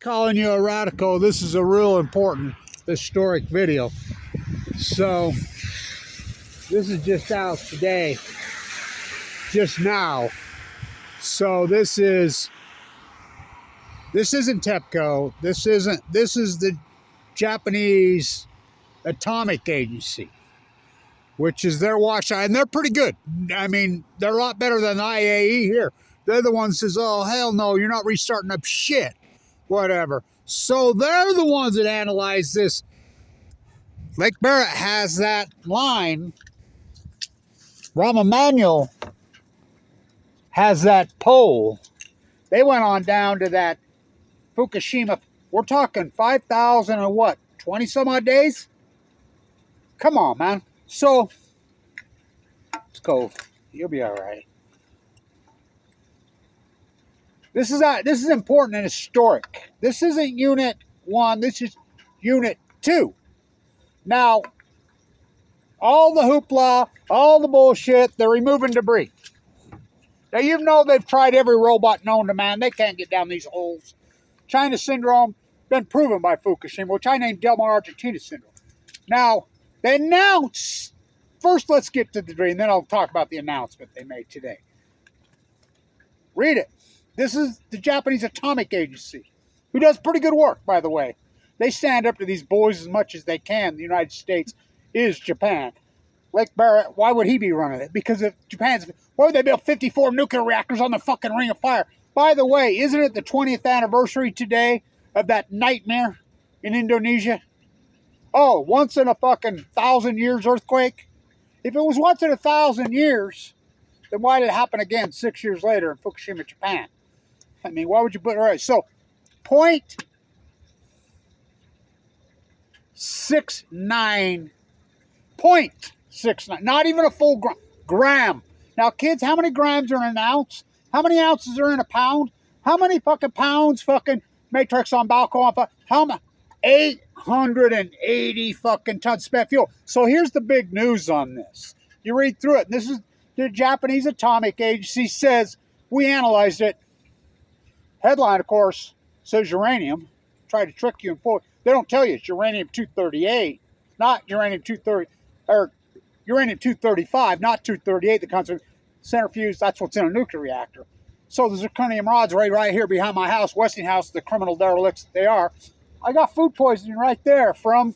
calling you a radical. This is a real important historic video. So this is just out today, just now. So this isn't TEPCO. This is the Japanese Atomic Agency, which is their watchdog, and they're pretty good. I mean, they're a lot better than the IAEA here. They're the ones that says, oh, hell no, you're not restarting up shit, whatever. So they're the ones that analyze this. Lake Barrett has that line. Rahm Emanuel has that pole. They went on down to that Fukushima. We're talking 5,000 and what, 20 some odd days? Come on, man. So, it's cold. You'll be all right. This is important and historic. This isn't Unit 1. This is Unit 2. Now, all the hoopla, all the bullshit, they're removing debris. Now, you know they've tried every robot known to man. They can't get down these holes. China syndrome, been proven by Fukushima, which I named Del Mar Argentina syndrome. Now, they announced, first let's get to the debris, and then I'll talk about the announcement they made today. Read it. This is the Japanese Atomic Agency, who does pretty good work, by the way. They stand up to these boys as much as they can. The United States is Japan. Lake Barrett, why would he be running it? Because if Japan's, why would they build 54 nuclear reactors on the fucking Ring of Fire? By the way, isn't it the 20th anniversary today of that nightmare in Indonesia? Oh, once in a fucking 1,000 years earthquake? If it was once in 1,000 years, then why did it happen again 6 years later in Fukushima, Japan? I mean, why would you put it right? So, 0.69, not even a full gram. Now, kids, how many grams are in an ounce? How many ounces are in a pound? How many fucking pounds fucking matrix on Balco? How much? 880 fucking tons spent fuel. So here's the big news on this. You read through it. This is the Japanese Atomic Agency says, we analyzed it. Headline, of course, says uranium. Try to trick you and pull it. They don't tell you it's uranium-238, not uranium-230, or uranium-235, not 238, the constant centrifuge. That's what's in a nuclear reactor. So the zirconium rods right here behind my house, Westinghouse, the criminal derelicts that they are. I got food poisoning right there from,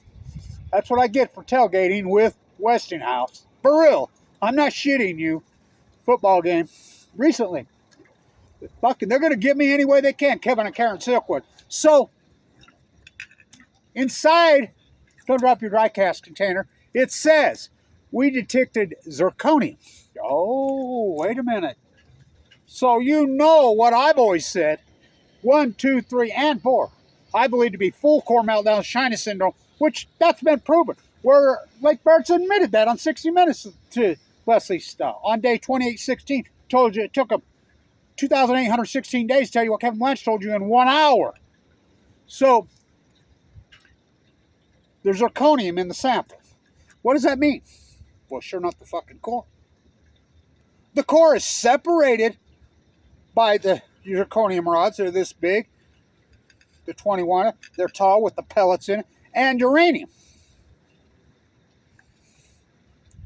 that's what I get for tailgating with Westinghouse. For real. I'm not shitting you. Football game. Recently. Fucking, they're going to get me any way they can, Kevin and Karen Silkwood. So, inside, don't drop your dry cast container, it says, we detected zirconium. Oh, wait a minute. So you know what I've always said, 1, 2, 3, and 4. I believe to be full core meltdown, China syndrome, which that's been proven. Where Lake Barrett's admitted that on 60 Minutes to Leslie Stahl on day 2816. Told you it took him 2,816 days to tell you what Kevin Blanch told you in 1 hour. So there's zirconium in the sample. What does that mean? Well, sure not the fucking core. The core is separated by the zirconium rods. They're this big. The 21, they're tall with the pellets in it, and uranium.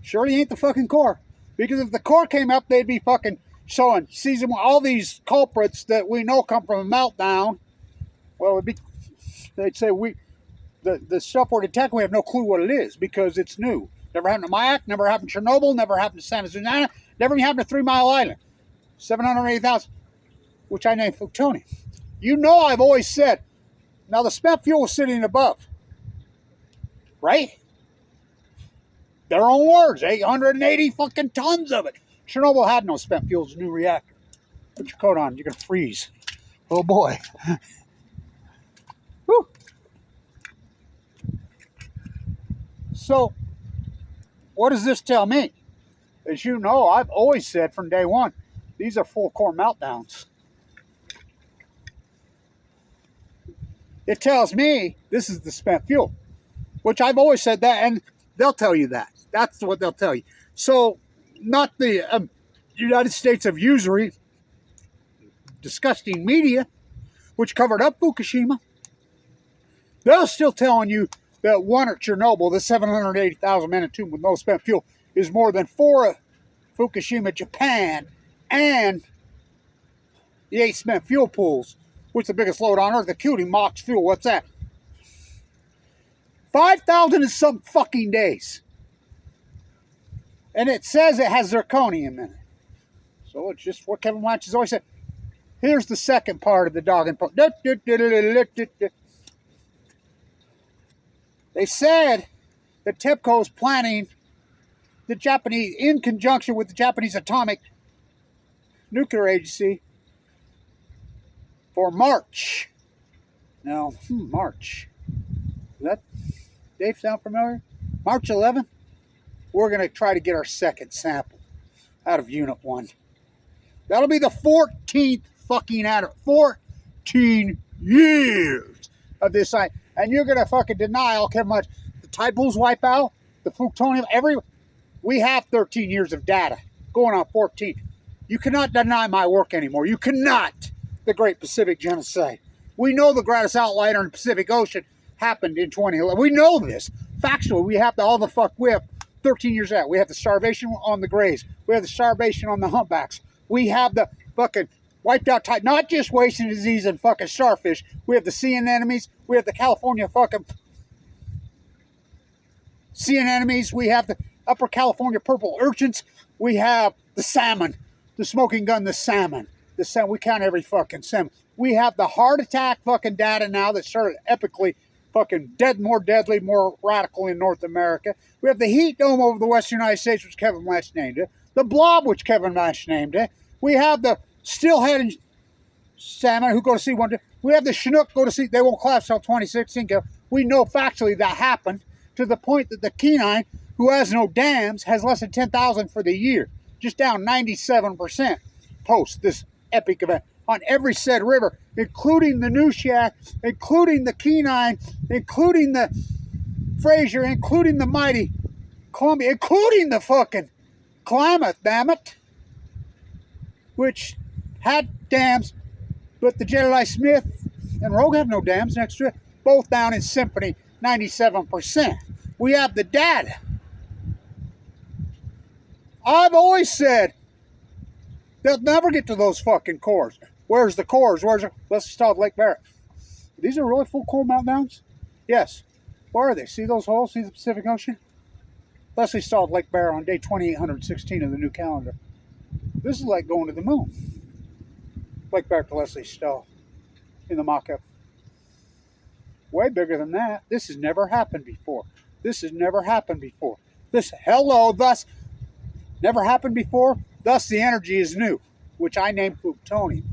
Surely ain't the fucking core. Because if the core came up, they'd be fucking showing season one, all these culprits that we know come from a meltdown. Well, they'd say the stuff we're detecting, we have no clue what it is because it's new. Never happened to Mayak, never happened to Chernobyl, never happened to Santa Susana, never even happened to 3 Mile Island. 780,000, which I named plutonium. You know I've always said, now the spent fuel was sitting above, right? Their own words, 880 fucking tons of it. Chernobyl had no spent fuel, it's a new reactor. Put your coat on, you're gonna freeze. Oh boy. Whew. So, what does this tell me? As you know, I've always said from day one, these are full core meltdowns. It tells me this is the spent fuel, which I've always said that, and they'll tell you that. That's what they'll tell you. So, not the United States of usury, disgusting media, which covered up Fukushima, They're still telling you that one at Chernobyl, the 780,000 men entombed with no spent fuel, is more than 4 at Fukushima, Japan, and the 8 spent fuel pools, which is the biggest load on Earth, including MOX fuel. What's that? 5,000 in some fucking days. And it says it has zirconium in it. So it's just what Kevin Watch has always said. Here's the second part of the dog and pony. They said that TEPCO is planning the Japanese, in conjunction with the Japanese Atomic Nuclear Agency, for March. Now, March. Does that, Dave, sound familiar? March 11th, we're going to try to get our second sample out of Unit 1. That'll be the 14th fucking out of 14 years of this site. And you're going to fucking deny all Kevin much. The typos wipe out, the plutonium, we have 13 years of data, going on 14. You cannot deny my work anymore. You cannot. The Great Pacific Genocide. We know the greatest outlier in the Pacific Ocean happened in 2011. We know this. Factually, we have we have 13 years out. We have the starvation on the Greys. We have the starvation on the humpbacks. We have the fucking wiped out type, not just wasting disease and fucking starfish. We have the sea anemones. We have the California fucking sea anemones. We have the Upper California purple urchins. We have the salmon, the smoking gun, the salmon. We count every fucking salmon. We have the heart attack fucking data now that started epically fucking more deadly, more radical in North America. We have the heat dome over the western United States, which Kevin Lash named it. The blob, which Kevin Lash named it. We have the steelhead salmon who go to sea one day. We have the Chinook go to sea. They won't collapse until 2016. We know factually that happened, to the point that the Kenai, who has no dams, has less than 10,000 for the year. Just down 97% post this epic event on every said river, including the Nushack, including the Kenai, including the Fraser, including the mighty Columbia, including the fucking Klamath, damn it, which had dams, but the Jedediah Smith and Rogue have no dams next to it, both down in Symphony, 97%. We have the data. I've always said they'll never get to those fucking cores. Where's the cores? Let's start Lake Barrett. These are really full core meltdowns? Yes. Where are they? See those holes? See the Pacific Ocean? Leslie Stahl, Lake Barrett on day 2816 of the new calendar. This is like going to the moon. Lake Barrett to Leslie Stahl in the mock-up. Way bigger than that. This has never happened before. This has never happened before. Thus, never happened before. Thus, the energy is new, which I named plutonium.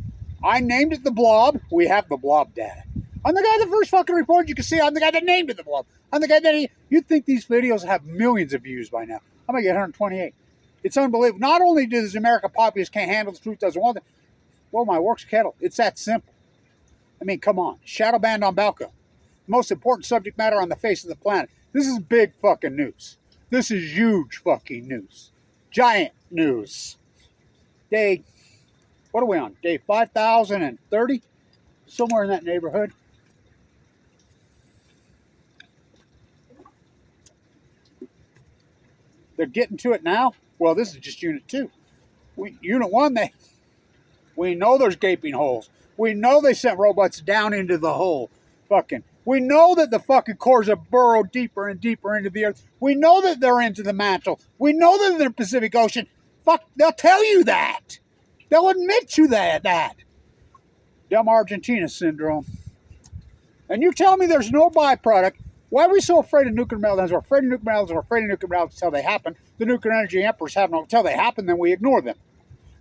I named it the blob. We have the blob data. I'm the guy that first fucking reported. You can see I'm the guy that named it the blob. I'm the guy that you'd think these videos have millions of views by now. I'm going to get 128. It's unbelievable. Not only does the American populace can't handle the truth, doesn't want it. Well, my work's kettle. It's that simple. I mean, come on. Shadow banned on Balco. Most important subject matter on the face of the planet. This is big fucking news. This is huge fucking news. Giant news. Day, what are we on? Day 5,030? Somewhere in that neighborhood. They're getting to it now? Well, this is just Unit 2. Unit 1, we know there's gaping holes. We know they sent robots down into the hole. We know that the fucking cores have burrowed deeper and deeper into the earth. We know that they're into the mantle. We know that they're in the Pacific Ocean. They'll tell you that. They'll admit to that. Dumb Argentina syndrome. And you're telling me there's no byproduct. Why are we so afraid of nuclear meltdowns? We're afraid of nuclear meltdowns. We're afraid of nuclear meltdowns until they happen. The nuclear energy emperors have no, until they happen, then we ignore them.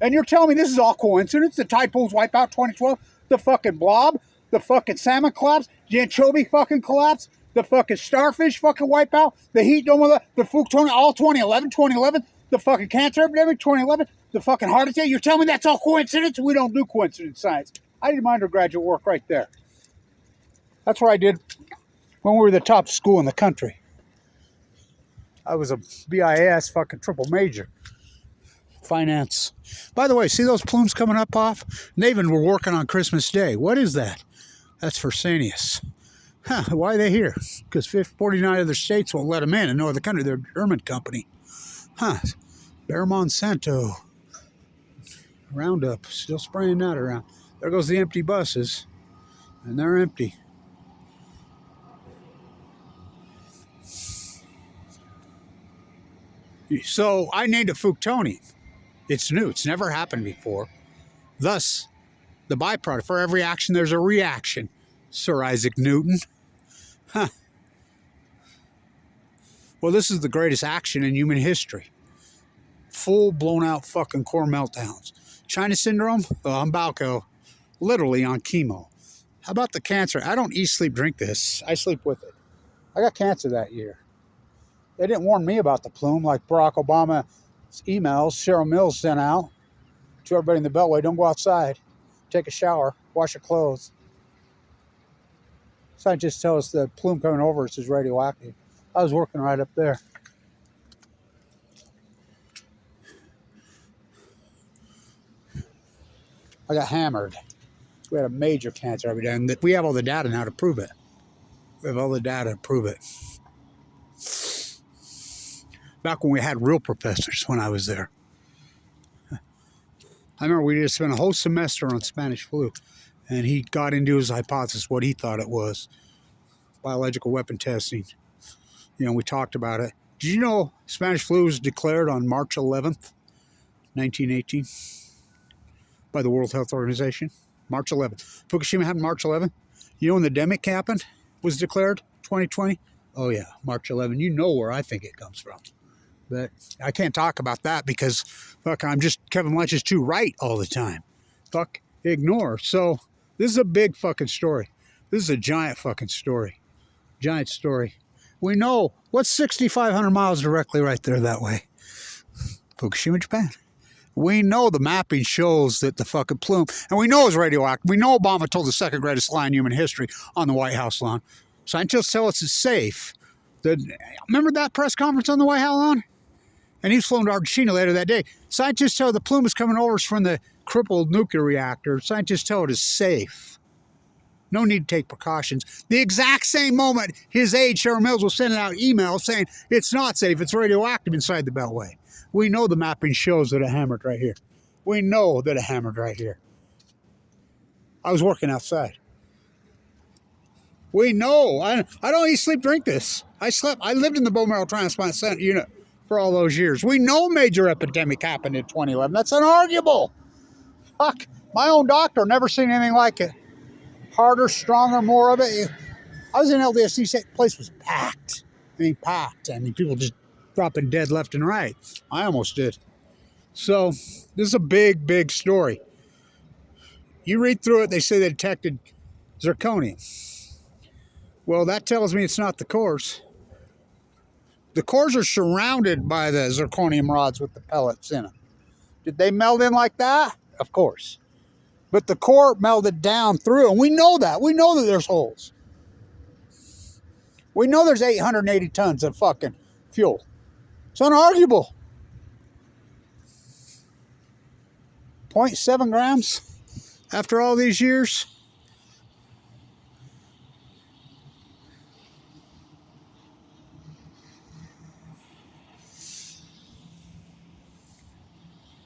And you're telling me this is all coincidence? The tide pools wipe out 2012? The fucking blob? The fucking salmon collapse? The anchovy fucking collapse? The fucking starfish fucking wipe out? The heat dome of the Fukushima, all 2011? The fucking cancer epidemic, 2011? The fucking heart attack? You're telling me that's all coincidence? We don't do coincidence science. I did my undergraduate work right there. That's what I did when we were the top school in the country. I was a BIS fucking triple major. Finance. By the way, see those plumes coming up off? They even were working on Christmas Day. What is that? That's Fresenius. Huh, why are they here? Because 49 other states won't let them in no other country. They're a German company. Huh. Bear Monsanto. Roundup. Still spraying that around. There goes the empty buses. And they're empty. So I named it Fukushima. It's new. It's never happened before. Thus, the byproduct. For every action, there's a reaction. Sir Isaac Newton. Huh. Well, this is the greatest action in human history. Full blown out fucking core meltdowns. China syndrome? Well, I'm Balco. Literally on chemo. How about the cancer? I don't eat, sleep, drink this. I sleep with it. I got cancer that year. They didn't warn me about the plume like Barack Obama's emails Cheryl Mills sent out to everybody in the Beltway. Don't go outside. Take a shower. Wash your clothes. Scientists tell us the plume coming over us is radioactive. I was working right up there. I got hammered. We had a major cancer every day, and we have all the data now to prove it. We have all the data to prove it. Back when we had real professors when I was there. I remember we just spent a whole semester on Spanish flu, and he got into his hypothesis, what he thought it was. Biological weapon testing. You know, we talked about it. Did you know Spanish flu was declared on March 11th, 1918 by the World Health Organization? March 11th. Fukushima happened March 11th. You know when the demic happened? Was declared 2020? Oh yeah, March 11th. You know where I think it comes from. But I can't talk about that because, fuck, Kevin Lynch is too right all the time. Fuck, ignore. So, this is a big fucking story. This is a giant fucking story. Giant story. We know, what's 6,500 miles directly right there that way? Fukushima, Japan. We know the mapping shows that the fucking plume, and we know it's radioactive. We know Obama told the second greatest lie in human history on the White House lawn. Scientists tell us it's safe. Remember that press conference on the White House lawn? And he was flown to Argentina later that day. Scientists tell the plume is coming over us from the crippled nuclear reactor. Scientists tell it is safe. No need to take precautions. The exact same moment his aide, Cheryl Mills, was sending out emails saying it's not safe, it's radioactive inside the Beltway. We know the mapping shows that it hammered right here. We know that it hammered right here. I was working outside. We know. I don't eat, sleep, drink this. I lived in the bone marrow transplant center unit for all those years. We know major epidemic happened in 2011. That's unarguable. Fuck. My own doctor never seen anything like it. Harder, stronger, more of it. I was in LDSC, the place was packed. I mean, packed. I mean, people just dropping dead left and right. I almost did. So, this is a big, big story. You read through it, they say they detected zirconium. Well, that tells me it's not the cores. The cores are surrounded by the zirconium rods with the pellets in them. Did they meld in like that? Of course. But the core melded down through, and we know that. We know that there's holes. We know there's 880 tons of fucking fuel. It's unarguable. 0.7 grams after all these years.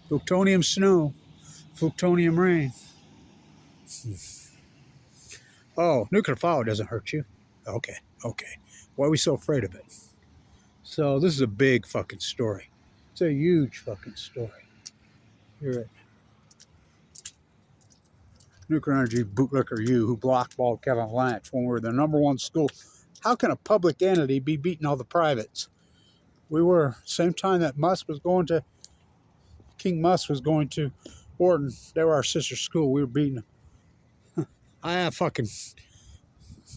Plutonium snow, plutonium rain. Oh, nuclear fallout doesn't hurt you. Okay. Why are we so afraid of it? So this is a big fucking story. It's a huge fucking story. Hear it. Nuclear energy bootlicker you who blackballed Kevin Lynch when we were the #1 school. How can a public entity be beating all the privates? We were, same time that King Musk was going to Wharton. They were our sister school. We were beating them. I have fucking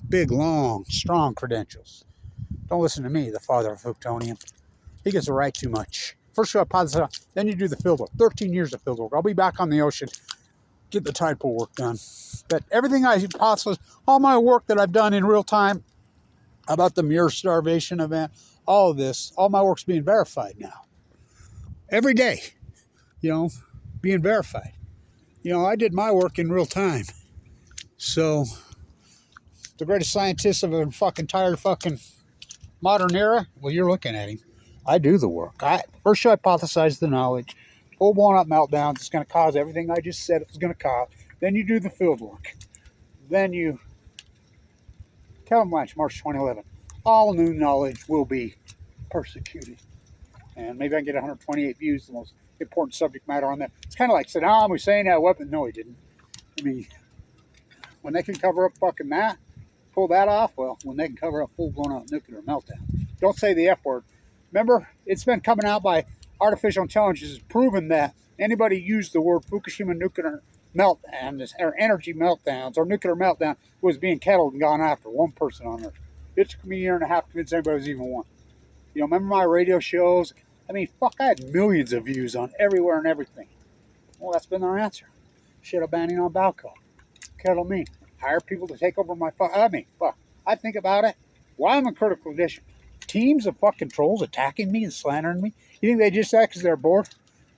big, long, strong credentials. Don't listen to me, the father of Fukushima. He gets a right too much. First you hypothesize, then you do the field work. 13 years of field work. I'll be back on the ocean. Get the tide pool work done. But everything I hypothesize, all my work that I've done in real time about the Muir starvation event, all of this, all my work's being verified now. Every day. Being verified. I did my work in real time. So, the greatest scientist of an entire fucking modern era. Well, you're looking at him. I do the work. First you hypothesize the knowledge. Full blown up meltdowns. It's going to cause everything I just said it was going to cause. Then you do the field work. Then you... Kevin Blanch, March 2011. All new knowledge will be persecuted. And maybe I can get 128 views, the most important subject matter on that. It's kind of like Saddam Hussein had a weapon. No, he didn't. I mean, when they can cover up fucking that, pull that off, well, when they can cover up full-blown out nuclear meltdown. Don't say the F word. Remember, it's been coming out by artificial intelligence, has proven that anybody used the word Fukushima nuclear meltdown, or energy meltdowns, or nuclear meltdown, was being kettled and gone after one person on Earth. It took me a year and a half to convince anybody was even one. You know, remember my radio shows? I mean, fuck, I had millions of views on everywhere and everything. Well, that's been their answer. Shadow banning on Balco. Kettle me. Hire people to take over my fuck. I think about it. Why I'm in critical condition. Teams of fucking trolls attacking me and slandering me. You think they just that because they're bored?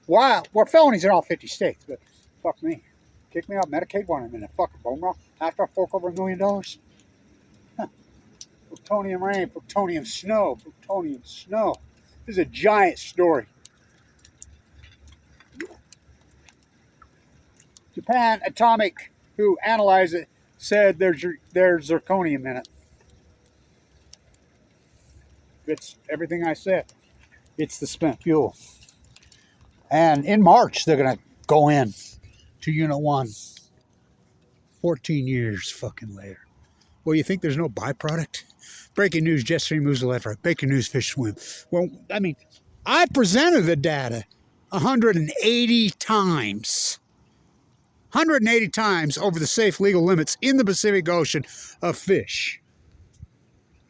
Wow, we're felonies in all 50 states, but fuck me. Kick me out, Medicaid when I'm in a fucking bone roll after I fork over $1 million. Huh. Plutonium rain, plutonium snow, plutonium snow. This is a giant story. Japan Atomic, who analyzed it, said there's zirconium in it. It's everything I said. It's the spent fuel. And in March, they're going to go in to Unit 1. 14 years fucking later. Well, you think there's no byproduct? Breaking news, jet stream moves electric. Breaking news, fish swim. Well, I mean, I presented the data 180 times. 180 times over the safe legal limits in the Pacific Ocean of fish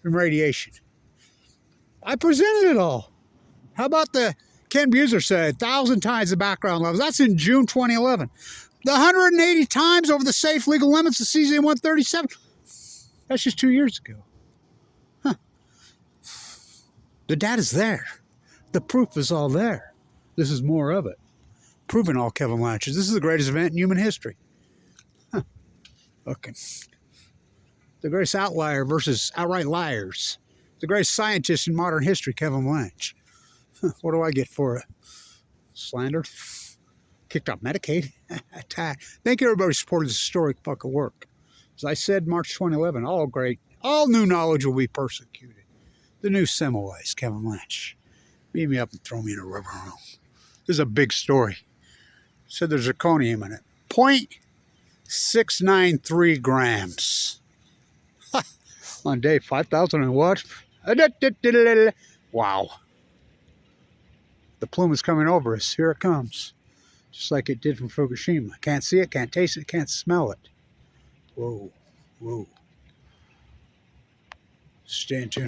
from radiation. I presented it all. How about the Ken Buser said 1,000 times the background levels? That's in June 2011. The 180 times over the safe legal limits of CZ-137. That's just 2 years ago. Huh. The data's there. The proof is all there. This is more of it. Proving all Kevin Latches. This is the greatest event in human history. Huh. Okay. The greatest outlier versus outright liars. The greatest scientist in modern history, Kevin Blanch. Huh. What do I get for it? Slandered? Kicked off Medicaid? Attacked. Thank you, everybody, who supported this historic fucking work. As I said, March 2011, all new knowledge will be persecuted. The new Semmelweis, Kevin Blanch. Beat me up and throw me in a rubber room. This is a big story. Said there's zirconium in it. 0.693 grams. On day 5,000 and what? Wow. The plume is coming over us. Here it comes. Just like it did from Fukushima. Can't see it, can't taste it, can't smell it. Whoa, whoa. Stay tuned.